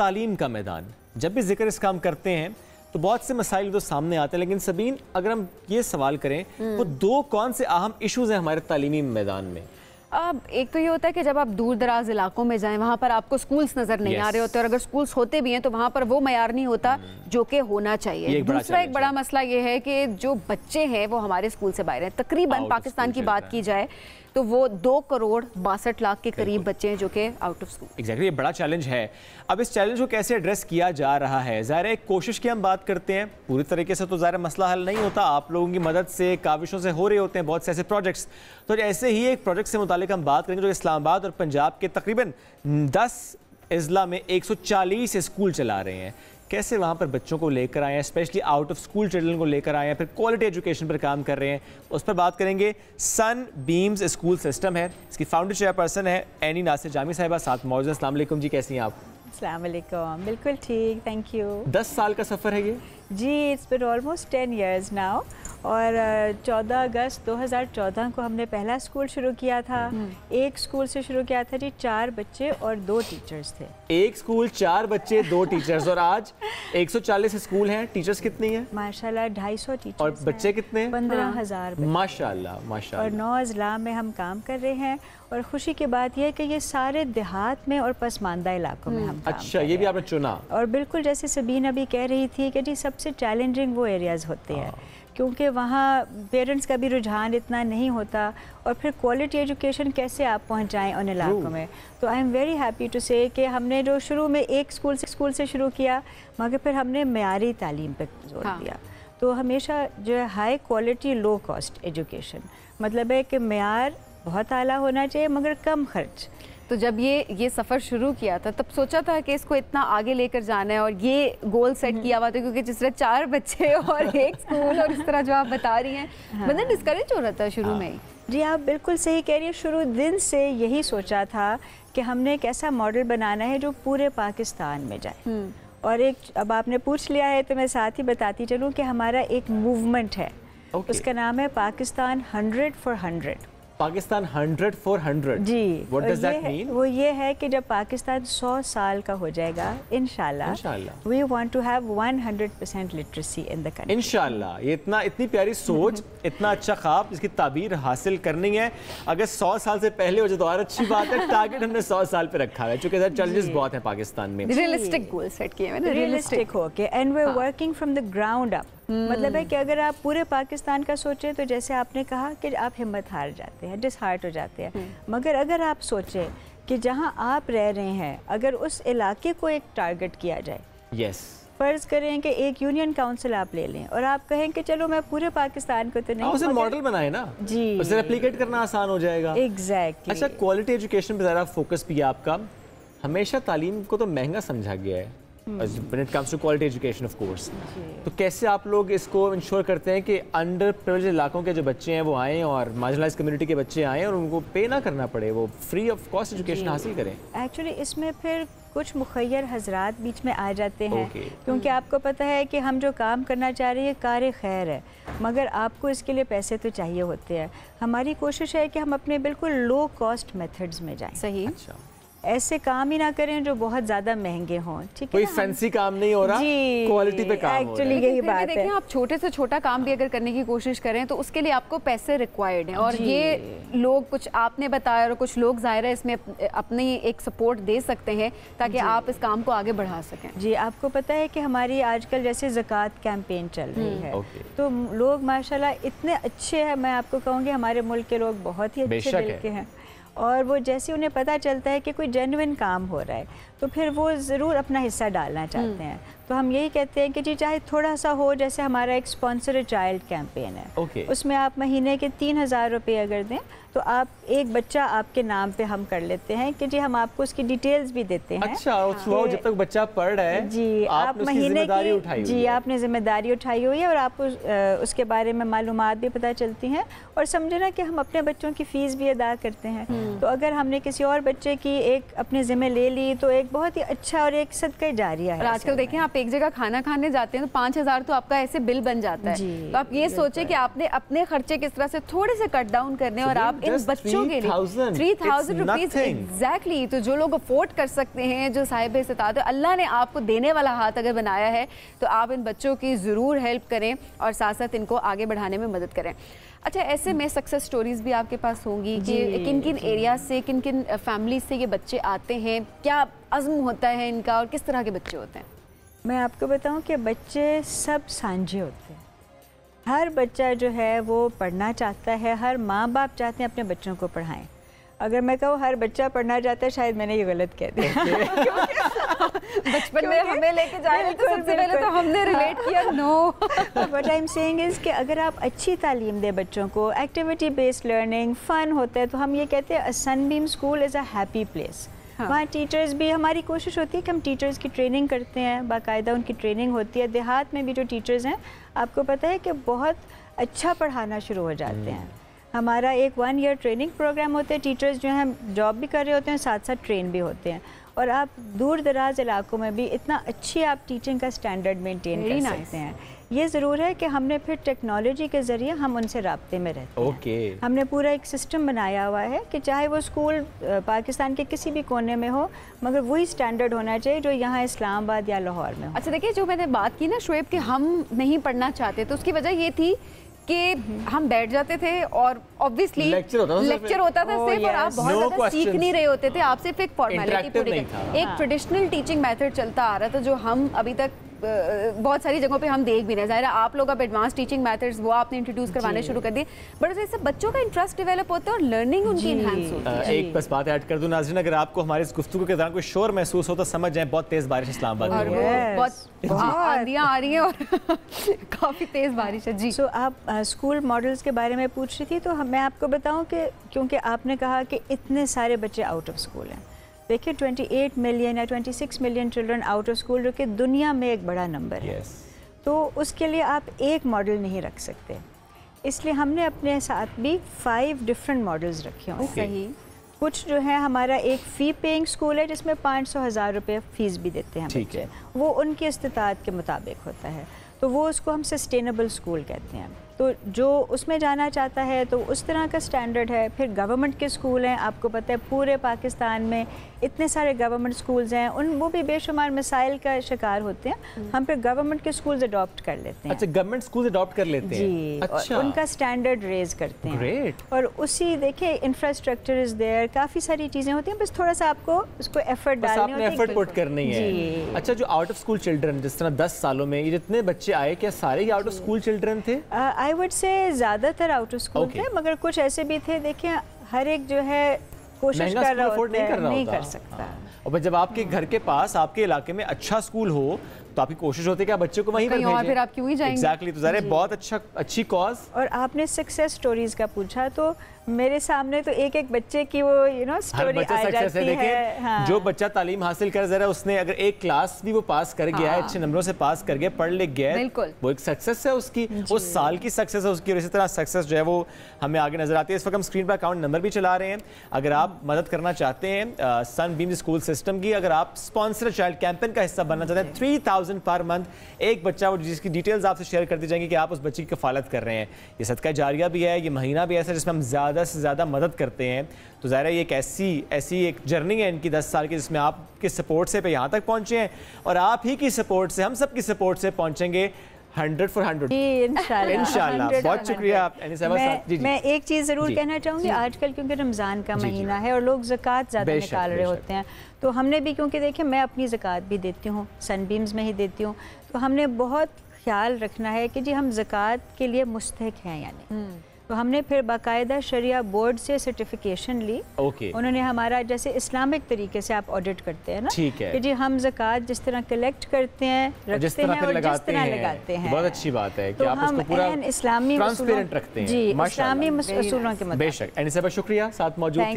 تعلیم کا میدان، جب بھی ذکر اس کا ہم کرتے ہیں تو بہت سے مسائل تو سامنے آتے ہیں، لیکن سبین اگر ہم یہ سوال کریں وہ دو کون سے اہم ایشوز ہیں ہمارے تعلیمی میدان میں؟ ایک تو یہ ہوتا ہے کہ جب آپ دور دراز علاقوں میں جائیں وہاں پر آپ کو سکولز نظر نہیں آ رہے ہوتے، اور اگر سکولز ہوتے بھی ہیں تو وہاں پر وہ معیار نہیں ہوتا جو کہ ہونا چاہیے۔ دوسرا ایک بڑا مسئلہ یہ ہے کہ جو بچے ہیں وہ ہمارے سکول سے باہر ہیں، تقریباً پاکستان کی بات کی جائے تو وہ 2,62,00,000 کے قریب بچے ہیں جو کہ آؤٹ آف سکول۔ ایگزیکٹلی، یہ بڑا چیلنج ہے۔ اب اس چیلنج کو کیسے ایڈریس کیا جا رہا ہے؟ ظاہر ہے ایک کوشش کی ہم بات کرتے ہیں، پوری طریقے سے تو ظاہر مسئلہ حل نہیں ہوتا، آپ لوگوں کی مدد سے کاوشوں سے ہو رہے ہوتے ہیں بہت سے ایسے پروجیکٹس۔ تو ایسے ہی ایک پروجیکٹ سے متعلق ہم بات کریں گے جو اسلام آباد اور پنجاب کے تقریباً 10 اضلاع میں 140 اسکول چلا رہے ہیں۔ کیسے وہاں پر بچوں کو لے کر آئے ہیں، specially out of school children کو لے کر آئے ہیں، پھر کوالٹی ایجوکیشن پر کام کر رہے ہیں، اس پر بات کریں گے۔ سن بیمز اسکول سسٹم ہے، اس کی فاؤنڈر چیئر پرسن ہے اینی ناصر جامی صاحبہ، ساتھ موجود ہیں۔ السلام علیکم جی، کیسی ہیں آپ؟ السلام علیکم، بالکل ٹھیک، تھینک یو۔ 10 سال کا سفر ہے یہ جی، it's been almost 10 years now, اور 14 اگست 2014 کو ہم نے پہلا اسکول شروع کیا تھا۔ ایک اسکول سے شروع کیا تھا جی، 4 بچے اور 2 ٹیچرز تھے۔ ایک اسکول، 4 بچے، 2 ٹیچرز، اور آج 140 اسکول ہیں۔ ٹیچرز کتنی ہیں؟ ماشاءاللہ 250 ٹیچرز۔ اور بچے کتنے ہیں؟ 15,000 ماشاءاللہ ماشاءاللہ۔ اور 9 اضلاع میں ہم کام کر رہے ہیں، اور خوشی کی بات یہ ہے کہ یہ سارے دیہات میں اور پسماندہ علاقوں میں ہم کام اچھا، یہ بھی آپ نے چنا؟ اور بالکل جیسے سبین ابھی کہہ رہی تھی کہ جی سب سے چیلنجنگ وہ ایریاز ہوتے ہیں کیونکہ وہاں پیرنٹس کا بھی رجحان اتنا نہیں ہوتا، اور پھر کوالٹی ایجوکیشن کیسے آپ پہنچائیں ان علاقوں میں۔ تو I am very happy to say کہ ہم نے جو شروع میں ایک اسکول سے شروع کیا، مگر پھر ہم نے معیاری تعلیم پہ زور دیا۔ تو ہمیشہ جو ہے high quality low cost education, مطلب ہے کہ معیار بہت اعلیٰ ہونا چاہیے مگر کم خرچ۔ تو جب یہ سفر شروع کیا تھا تب سوچا تھا کہ اس کو اتنا آگے لے کر جانا ہے، اور یہ گول سیٹ کیا ہوا تھا کیونکہ جس طرح 4 بچے اور ایک اسکول اور اس طرح جو آپ بتا رہی ہیں، مطلب ڈسکریج ہو رہا تھا شروع میں ہی؟ جی آپ بالکل صحیح کہہ رہی ہیں، شروع دن سے یہی سوچا تھا کہ ہم نے ایک ایسا ماڈل بنانا ہے جو پورے پاکستان میں جائے۔ اور ایک اب آپ نے پوچھ لیا ہے تو میں ساتھ ہی بتاتی چلوں کہ ہمارا ایک موومنٹ ہے، اس کا نام ہے Pakistan 100 for 100۔ Pakistan 100 for 100 G, What does that mean؟ وہ یہ ہے کہ جب پاکستان 100 سال کا ہو جائے گا انشاءاللہ we want to have 100% literacy in the country۔ انشاءاللہ، یہ اتنی پیاری سوچ، اتنا اچھا خواب، اس کی تعبیر حاصل کرنی ہے۔ اگر 100 سال سے پہلے ہو جائے تو اور اچھی بات ہے۔ ٹارگٹ ہم نے 100 سال پہ رکھا ہے چونکہ چیلنجز بہت ہیں پاکستان میں۔ ریئلسٹک گول سیٹ کیے ہیں، ریئلسٹک ہو کے، and we are working from the ground up. مطلب ہے کہ اگر آپ پورے پاکستان کا سوچیں تو جیسے آپ نے کہا کہ آپ ہمت ہار جاتے ہیں، ڈس ہارٹ ہو جاتے ہیں، مگر اگر آپ سوچیں کہ جہاں آپ رہ رہے ہیں اگر اس علاقے کو ایک ٹارگٹ کیا جائے، فرض کریں کہ ایک یونین کاؤنسل آپ لے لیں اور آپ کہیں کہ چلو میں پورے پاکستان کو تو نہیں، اسے ماڈل بنائے نا، جی اسے ریپلیکیٹ کرنا آسان ہو جائے گا۔ ایگزیکٹلی۔ اچھا، کوالٹی ایجوکیشن پہ ذرا فوکس بھی ہے آپ کا۔ ہمیشہ تعلیم کو تو مہنگا سمجھا گیا ہے when it comes to quality education of course۔ تو کیسے آپ لوگ اس کو انشور کرتے ہیں کہ انڈر پریویلیجڈ علاقوں کے جو بچے ہیں وہ آئیں اور مارجنلائز کمیونٹی کے بچے آئیں اور ان کو پے نہ کرنا پڑے، وہ فری آف کاسٹ ایجوکیشن حاصل کریں؟ ایکچولی اس میں پھر کچھ مخیر حضرات بیچ میں آ جاتے ہیں، کیونکہ آپ کو پتہ ہے کہ ہم جو کام کرنا چاہ رہے ہیں کار خیر ہے، مگر آپ کو اس کے لیے پیسے تو چاہیے ہوتے ہیں۔ ہماری کوشش ہے کہ ہم اپنے بالکل لو کاسٹ میتھڈز میں جائیں۔ صحیح، ایسے کام ہی نہ کریں جو بہت زیادہ مہنگے ہوں، ٹھیک ہے؟ کوئی فینسی کام نہیں ہو رہا، کوالٹی پہ کام ہو رہا ہے۔ یہی بات ہے۔ دیکھیں آپ چھوٹے سے چھوٹا کام بھی اگر کرنے کی کوشش کریں تو اس کے لیے آپ کو پیسے ریکوائرڈ ہیں، اور یہ لوگ کچھ آپ نے بتایا اور کچھ لوگ ظاہر ہے اس میں اپنی ایک سپورٹ دے سکتے ہیں تاکہ آپ اس کام کو آگے بڑھا سکیں۔ جی آپ کو پتہ ہے کہ ہماری آج کل جیسے زکوٰۃ کیمپین چل رہی ہے، تو لوگ ماشاءاللہ اتنے اچھے ہیں، میں آپ کو کہوں گی ہمارے ملک کے لوگ بہت ہی اچھے دل کے ہیں، اور وہ جیسے انہیں پتہ چلتا ہے کہ کوئی جینوئن کام ہو رہا ہے تو پھر وہ ضرور اپنا حصہ ڈالنا چاہتے ہیں۔ تو ہم یہی کہتے ہیں کہ جی چاہے تھوڑا سا ہو، جیسے ہمارا ایک اسپانسر چائلڈ کیمپین ہے، اس میں آپ مہینے کے 3,000 روپے اگر دیں تو آپ ایک بچہ آپ کے نام پہ ہم کر لیتے ہیں کہ جی ہم آپ کو اس کی ڈیٹیلز بھی دیتے ہیں۔ اچھا، جب تک بچہ پڑھ رہا ہے جی آپ مہینے کی، جی آپ نے ذمہ داری اٹھائی ہوئی ہے، اور آپ کو اس کے بارے میں معلومات بھی پتہ چلتی ہیں، اور سمجھے نا کہ ہم اپنے بچوں کی فیس بھی ادا کرتے ہیں۔ تو اگر ہم نے کسی اور بچے کی ایک اپنے ذمہ لے لی تو ایک بہت ہی اچھا اور ایک صدقہ جاریہ ہے۔ اور آج کل دیکھیں آپ एक जगह खाना खाने जाते हैं तो 5,000 तो आपका ऐसे बिल बन जाता है। तो आप ये सोचें कि आपने अपने खर्चे किस तरह से थोड़े से कट डाउन करने और आप इन बच्चों के लिए 3,000 रुपीज एग्जैक्टली, तो जो लोग अफोर्ड कर सकते हैं, जो साहिब इस्तात है, अल्लाह ने आपको देने वाला हाथ अगर बनाया है तो आप इन बच्चों की ज़रूर हेल्प करें और साथ साथ इनको आगे बढ़ाने में मदद करें। अच्छा, ऐसे में सक्सेस स्टोरीज भी आपके पास होंगी कि किन किन एरिया से, किन किन फैमिलीज से ये बच्चे आते हैं, क्या अज़्म होता है इनका और किस तरह के बच्चे होते हैं? मैं आपको बताऊं कि बच्चे सब सांझे होते हैं। हर बच्चा जो है वो पढ़ना चाहता है, हर माँ बाप चाहते हैं अपने बच्चों को पढ़ाएं। अगर मैं कहूँ हर बच्चा पढ़ना चाहता है, शायद मैंने ये गलत कह दिया। बचपन में हमें लेके जाए तो सबसे पहले तो हमने रिलेट किया no. What I am saying is कि अगर आप अच्छी तालीम दे बच्चों को, एक्टिविटी बेस्ड लर्निंग, फ़न होता है, तो हम ये कहते हैं Sunbeam school is a happy place. वहाँ टीचर्स भी, हमारी कोशिश होती है कि हम टीचर्स की ट्रेनिंग करते हैं, बाकायदा उनकी ट्रेनिंग होती है। देहात में भी जो टीचर्स हैं, आपको पता है कि बहुत अच्छा पढ़ाना शुरू हो जाते हैं। हमारा एक 1 ईयर ट्रेनिंग प्रोग्राम होते हैं, टीचर्स जो हैं जॉब भी कर रहे होते हैं, साथ साथ ट्रेन भी होते हैं, और आप दूर दराज इलाकों में भी इतना अच्छी आप टीचिंग का स्टैंडर्ड मेंटेन कर सकते हैं। ये ज़रूर है कि हमने फिर टेक्नोलॉजी के ज़रिए हम उनसे राब्ते में रहते हैं। हमने पूरा एक सिस्टम बनाया हुआ है कि चाहे वो स्कूल पाकिस्तान के किसी भी कोने में हो, मगर वही स्टैंडर्ड होना चाहिए जो यहाँ इस्लामाबाद या लाहौर में हो। अच्छा देखिए, जो मैंने बात की ना शुएब कि हम नहीं पढ़ना चाहते, तो उसकी वजह ये थी कि हम बैठ जाते थे और ऑब्वियसली लेक्चर होता था सिर्फ, और आप बहुत ज़्यादा सीख नहीं रहे होते थे, आप सिर्फ एक फॉर्मेलिटी पूरी एक ट्रेडिशनल टीचिंग मेथड चलता आ रहा था जो हम अभी तक बहुत सारी जगहों पे हम देख भी नहीं। ज़ाहिर है आप लोग अब एडवांस टीचिंग मेथड्स वो आपने इंट्रोड्यूस करवाने शुरू कर दिए, बट इससे बच्चों का इंटरेस्ट डेवलप होता है और लर्निंग उनकी इनहैंस होती है। एक बस बात ऐड कर दूं नाज़रीन, अगर आपको हमारे इस गुफ्तगू के दौरान कोई शोर महसूस हो तो समझ जाएं बहुत तेज़ बारिश इस्लामाबाद में, बहुत आंधियाँ आ रही हैं और काफ़ी तेज़ बारिश है जी। सो आप स्कूल मॉडल्स के बारे में पूछ रही थी, तो मैं आपको बताऊँ कि क्योंकि आपने कहा कि इतने सारे बच्चे आउट ऑफ स्कूल हैं, देखिए 28 मिलियन या 26 million children out of school, जो कि दुनिया में एक बड़ा नंबर है। तो उसके लिए आप एक मॉडल नहीं रख सकते, इसलिए हमने अपने साथ भी 5 डिफरेंट मॉडल्स रखे हैं। सही, कुछ जो है हमारा एक फ़ी पेइंग स्कूल है जिसमें 500,000 रुपये फ़ीस भी देते हैं बच्चे, वो उनकी इस्तिताअत के मुताबिक होता है, तो वो उसको हम सस्टेनेबल स्कूल कहते हैं। तो जो उसमें जाना चाहता है तो उस तरह का स्टैंडर्ड है। फिर गवर्नमेंट के स्कूल हैं, आपको पता है पूरे पाकिस्तान में इतने सारे गवर्नमेंट स्कूल्स हैं, उन वो भी बेशुमार मसाइल का शिकार होते हैं, हम फिर गवर्नमेंट के स्कूल्स अडॉप्ट कर लेते हैं। अच्छा, गवर्नमेंट स्कूल अडॉप्ट कर लेते हैं जी। अच्छा। और उनका स्टैंडर्ड रेज करते हैं। ग्रेट। और उसी देखिए इंफ्रास्ट्रक्चर इज देयर, काफ़ी सारी चीज़ें होती हैं, बस थोड़ा सा आपको उसको एफर्ट डालनी होती है, एफर्ट पुट करनी है। अच्छा, जो आउट ऑफ स्कूल चिल्ड्रन, जिस तरह 10 सालों में ये जितने बच्चे आए, क्या सारे ही आउट ऑफ स्कूल चिल्ड्रन थे? आई वुड से ज़्यादातर आउट ऑफ स्कूल थे, मगर कुछ ऐसे भी थे, देखिए हर एक जो है कोशिश कर रहा होता है, नहीं कर सकता। और जब आपके घर के पास, आपके इलाके में अच्छा स्कूल हो, तो आपकी कोशिश होती है कि आप बच्चे को वहीं पर भेजें। फिर आप क्यों ही जाएंगे? एग्जैक्टली, तो ज़रा बहुत अच्छी कॉज। और आपने सक्सेस स्टोरीज का पूछा, तो मेरे सामने तो एक एक बच्चे की वो स्टोरी आ जाती है। हाँ। जो बच्चा तालीम हासिल कर जरा, उसने अगर एक क्लास भी वो पास कर गया है, अच्छे नंबरों से पास कर गया, पढ़ लिख गया, वो एक सक्सेस है उसकी, उस साल की सक्सेस है उसकी। और इसी तरह सक्सेस जो है वो हमें आगे नजर आती है। इस वक्त हम स्क्रीन पर अकाउंट नंबर भी चला रहे हैं, अगर आप मदद करना चाहते हैं सनबीम स्कूल सिस्टम की, अगर आप स्पॉन्सर चाइल्ड कैंपेन का हिस्सा बनना चाहते हैं, 3000 पर मंथ एक बच्चा, वो जिसकी डिटेल्स आपसे शेयर कर दी जाएंगी कि आप उस बच्चे की कफालत कर रहे हैं। ये सदका जारिया भी है, ये महीना भी ऐसा जिसमें हम ज़्यादा से ज़्यादा मदद करते हैं। तो ज़ाहिर है ये एक ऐसी एक जर्नी है इनकी 10 साल की, जिसमें आपके सपोर्ट से पे यहाँ तक पहुँचे हैं, और आप ही की सपोर्ट से, हम सब की सपोर्ट से पहुँचेंगे 100 for 100 इंशाल्लाह। बहुत शुक्रिया आप। मैं एक चीज़ ज़रूर कहना चाहूँगी, आजकल क्योंकि रमज़ान का महीना है और लोग ज़कात ज़्यादा निकाल रहे होते हैं, तो हमने भी, क्योंकि देखिए मैं अपनी ज़कात भी देती हूँ, सनबीम्स में ही देती हूँ, तो हमने बहुत ख्याल रखना है कि जी हम ज़कात के लिए मुस्तहिक हैं यानी। तो हमने फिर बाकायदा शरिया बोर्ड से सर्टिफिकेशन ली। उन्होंने हमारा, जैसे इस्लामिक तरीके से आप ऑडिट करते हैं ना, कि जी हम ज़कात जिस तरह कलेक्ट करते हैं, रखते हैं और जिस तरह लगाते हैं, बहुत अच्छी बात है कि तो आप हम उसको पूरा इस्लामी ट्रांसपेरेंट रखते हैं। जी, इस्लामी उसूलों के मुताबिक। बेशक। एनिसा, शुक्रिया साथ मौजूद थी।